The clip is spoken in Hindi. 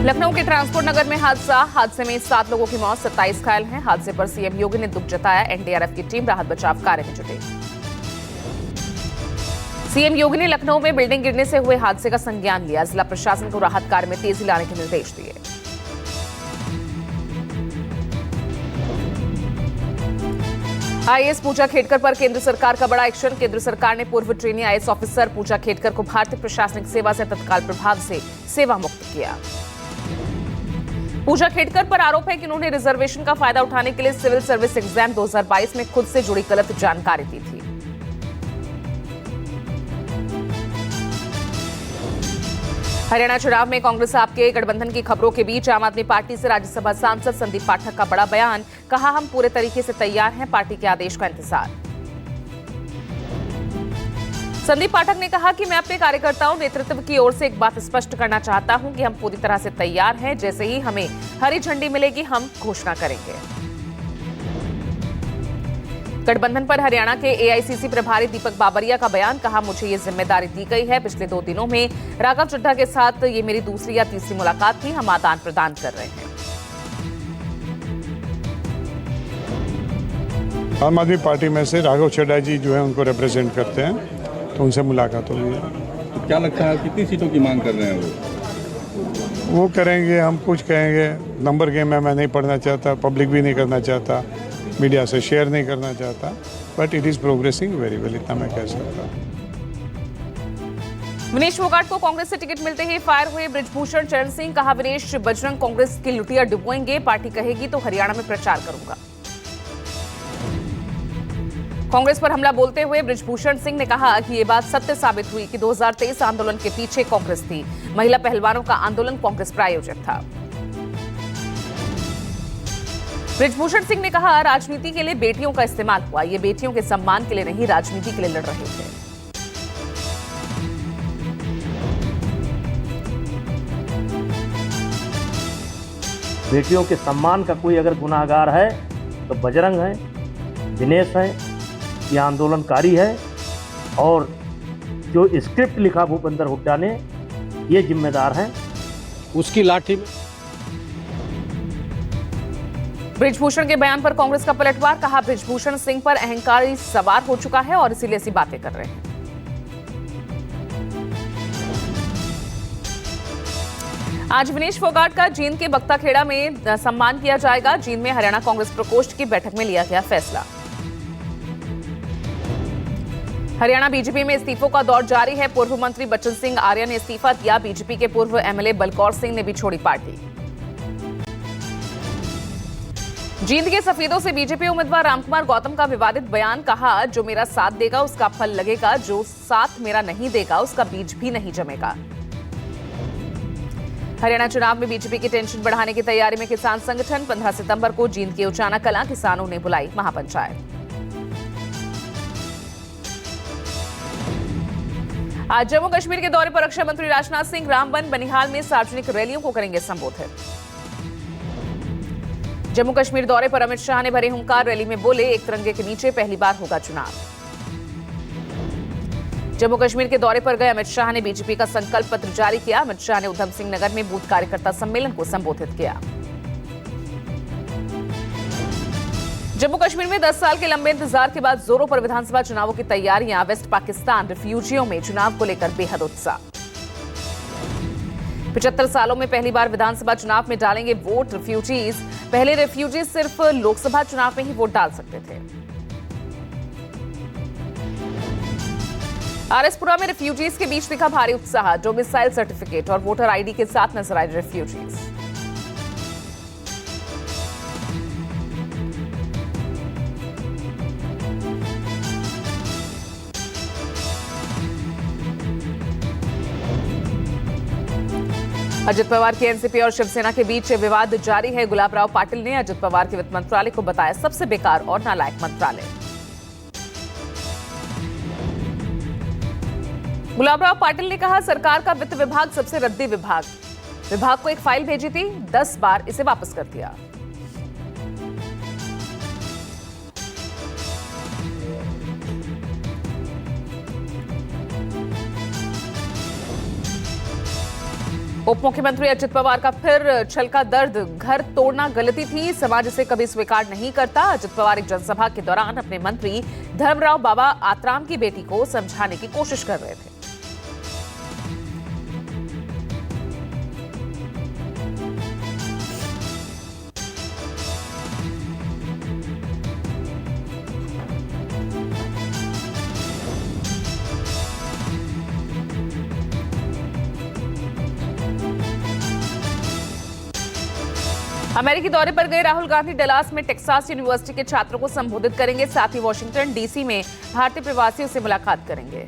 लखनऊ के ट्रांसपोर्ट नगर में हादसे में 7 लोगों की मौत, 27 घायल हैं। हादसे पर सीएम योगी ने दुख जताया। एनडीआरएफ की टीम राहत बचाव कार्य में जुटी। सीएम योगी ने लखनऊ में बिल्डिंग गिरने से हुए हादसे का संज्ञान लिया। जिला प्रशासन को राहत कार्य में तेजी लाने के निर्देश दिए। आईएएस पूजा खेडकर पर केंद्र सरकार का बड़ा एक्शन। केंद्र सरकार ने पूर्व ट्रेनी आईएएस ऑफिसर पूजा खेडकर को भारतीय प्रशासनिक सेवा से तत्काल प्रभाव से सेवा मुक्त किया। पूजा खेडकर पर आरोप है कि उन्होंने रिजर्वेशन का फायदा उठाने के लिए सिविल सर्विस एग्जाम 2022 में खुद से जुड़ी गलत जानकारी दी थी। हरियाणा चुनाव में कांग्रेस आपके गठबंधन की खबरों के बीच आम आदमी पार्टी से राज्यसभा सांसद संदीप पाठक का बड़ा बयान। कहा, हम पूरे तरीके से तैयार हैं, पार्टी के आदेश का इंतजार। संदीप पाठक ने कहा कि मैं अपने कार्यकर्ताओं नेतृत्व की ओर से एक बात स्पष्ट करना चाहता हूं कि हम पूरी तरह से तैयार हैं। जैसे ही हमें हरी झंडी मिलेगी हम घोषणा करेंगे। गठबंधन पर हरियाणा के एआईसीसी प्रभारी दीपक बाबरिया का बयान। कहा, मुझे ये जिम्मेदारी दी गई है। पिछले 2 दिनों में राघव चड्ढा के साथ ये मेरी दूसरी या तीसरी मुलाकात थी। हम आदान प्रदान कर रहे हैं। आम आदमी पार्टी में से राघव चड्ढा जी जो है उनको रिप्रेजेंट करते हैं, तो उनसे मुलाकात हुई है। तो क्या लगता है कितनी सीटों की मांग कर रहे हैं वो करेंगे, हम कुछ कहेंगे। नंबर गेम में मैं नहीं पढ़ना चाहता, पब्लिक भी नहीं करना चाहता, मीडिया से शेयर नहीं करना चाहता, but it is progressing very well, इतना मैं कह सकता हूँ। विनेश फोगाट को कांग्रेस से टिकट मिलते ही फायर हुए बृजभूषण चरण सिंह। कहा, विनेश बजरंग कांग्रेस की लुटिया डुबोएंगे, पार्टी कहेगी तो हरियाणा में प्रचार करूंगा। कांग्रेस पर हमला बोलते हुए बृजभूषण सिंह ने कहा कि ये बात सत्य साबित हुई कि 2023 आंदोलन के पीछे कांग्रेस थी। महिला पहलवानों का आंदोलन कांग्रेस प्रायोजित था। बृजभूषण सिंह ने कहा, राजनीति के लिए बेटियों का इस्तेमाल हुआ। ये बेटियों के सम्मान के लिए नहीं, राजनीति के लिए लड़ रहे थे। बेटियों के सम्मान का कोई अगर गुनाहगार है तो बजरंग है, दिनेश है, ये आंदोलनकारी है। और जो स्क्रिप्ट लिखा भूपेंद्र हुड्डा ने, ये जिम्मेदार हैं। उसकी लाठी में बृजभूषण के बयान पर कांग्रेस का पलटवार। कहा, बृजभूषण सिंह पर अहंकार सवार हो चुका है और इसीलिए ऐसी बातें कर रहे हैं। आज विनेश फोगाट का जींद के बख्ताखेड़ा में सम्मान किया जाएगा। जींद में हरियाणा कांग्रेस प्रकोष्ठ की बैठक में लिया गया फैसला। हरियाणा बीजेपी में इस्तीफों का दौर जारी है। पूर्व मंत्री बच्चन सिंह आर्य ने इस्तीफा दिया। बीजेपी के पूर्व एमएलए बलकौर सिंह ने भी छोड़ी पार्टी। जींद के सफेदों से बीजेपी उम्मीदवार रामकुमार गौतम का विवादित बयान। कहा, जो मेरा साथ देगा उसका फल लगेगा, जो साथ मेरा नहीं देगा उसका बीज भी नहीं जमेगा। हरियाणा चुनाव में बीजेपी की टेंशन बढ़ाने की तैयारी में किसान संगठन। 15 सितंबर को जींद के उचाना कलां किसानों ने बुलाई महापंचायत। आज जम्मू कश्मीर के दौरे पर रक्षा मंत्री राजनाथ सिंह रामबन बनिहाल में सार्वजनिक रैलियों को करेंगे संबोधित। जम्मू कश्मीर दौरे पर अमित शाह ने भरे हुंकार। रैली में बोले, एक तिरंगे के नीचे पहली बार होगा चुनाव। जम्मू कश्मीर के दौरे पर गए अमित शाह ने बीजेपी का संकल्प पत्र जारी किया। अमित शाह ने उधम सिंह नगर में बूथ कार्यकर्ता सम्मेलन को संबोधित किया। जम्मू कश्मीर में 10 साल के लंबे इंतजार के बाद जोरों पर विधानसभा चुनावों की तैयारियां। वेस्ट पाकिस्तान रिफ्यूजियों में चुनाव को लेकर बेहद उत्साह। 75 सालों में पहली बार विधानसभा चुनाव में डालेंगे वोट रिफ्यूजीज। पहले रिफ्यूजीज सिर्फ लोकसभा चुनाव में ही वोट डाल सकते थे। आरएसपुरा में रिफ्यूजीज के बीच दिखा भारी उत्साह। डोमिसाइल सर्टिफिकेट और वोटर आईडी के साथ नजर आए रिफ्यूजीज। अजित पवार की एनसीपी और शिवसेना के बीच विवाद जारी है। गुलाबराव पाटिल ने अजित पवार के वित्त मंत्रालय को बताया सबसे बेकार और नालायक मंत्रालय। गुलाबराव पाटिल ने कहा, सरकार का वित्त विभाग सबसे रद्दी विभाग को एक फाइल भेजी थी, 10 बार इसे वापस कर दिया। उप मुख्यमंत्री अजित पवार का फिर छलका दर्द, घर तोड़ना गलती थी, समाज इसे कभी स्वीकार नहीं करता। अजित पवार एक जनसभा के दौरान अपने मंत्री धर्मराव बाबा आत्राम की बेटी को समझाने की कोशिश कर रहे थे। अमेरिकी दौरे पर गए राहुल गांधी डलास में टेक्सास यूनिवर्सिटी के छात्रों को संबोधित करेंगे। साथ ही वॉशिंगटन डीसी में भारतीय प्रवासियों से मुलाकात करेंगे।